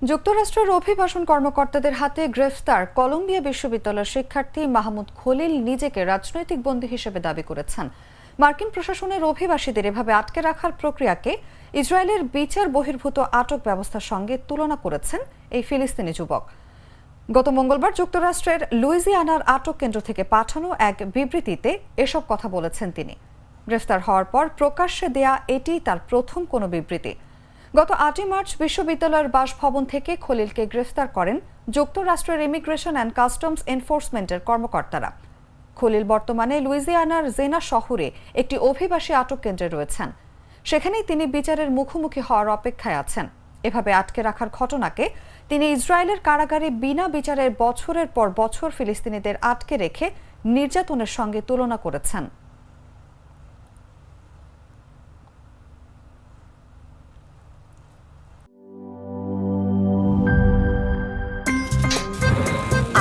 যুক্তরাষ্ট্রের অভিবাসন কর্মকর্তাদের হাতে গ্রেফতার কলম্বিয়া বিশ্ববিদ্যালয়ের শিক্ষার্থী মাহমুদ খলিল নিজেকে রাজনৈতিক বন্দী হিসেবে দাবি করেছেন। মার্কিন প্রশাসনের অভিবাসীদের এভাবে আটকে রাখার প্রক্রিয়াকে ইসরায়েলের বিচার বহির্ভূত আটক ব্যবস্থার সঙ্গে তুলনা করেছেন এই ফিলিস্তিনি যুবক। গত মঙ্গলবার যুক্তরাষ্ট্রের লুইজিয়ানার আটক কেন্দ্র থেকে পাঠানো এক বিবৃতিতে এসব কথা বলেছেন তিনি। গ্রেফতার হওয়ার পর প্রকাশ্যে দেয়া এটি তার প্রথম কোনো বিবৃতি। গত ৮ মার্চ বিশ্ববিদ্যালয়ের বাসভবন থেকে খলিলকে গ্রেফতার করেন যুক্তরাষ্ট্রের ইমিগ্রেশন অ্যান্ড কাস্টমস এনফোর্সমেন্টের কর্মকর্তারা। খলিল বর্তমানে লুইজিয়ানার জেনা শহরে একটি অভিবাসী আটক কেন্দ্রে রয়েছেন। সেখানেই তিনি বিচারের মুখোমুখি হওয়ার অপেক্ষায় আছেন। এভাবে আটকে রাখার ঘটনাকে তিনি ইসরায়েলের কারাগারে বিনা বিচারের বছরের পর বছর ফিলিস্তিনিদের আটকে রেখে নির্যাতনের সঙ্গে তুলনা করেছেন।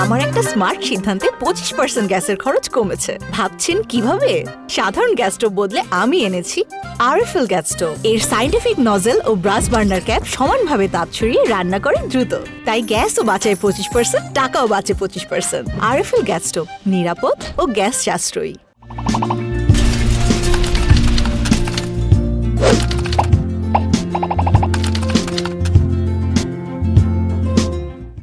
আমার একটা স্মার্ট সিদ্ধান্তে 25% গ্যাসের খরচ কমেছে। ভাবছেন কিভাবে? সাধারণ গ্যাস স্টোভ বদলে আমি এনেছি আরএফএল গ্যাস স্টোভ। এর সাইন্টিফিক নজল ও ব্রাস বার্নার ক্যাপ সমানভাবে তাপ ছড়িয়ে রান্না করে দ্রুত। তাই গ্যাসও বাঁচায় 25%, টাকাও বাঁচে 25%। আরএফএল গ্যাস স্টোভ, নিরাপদ ও গ্যাস সাশ্রয়ী।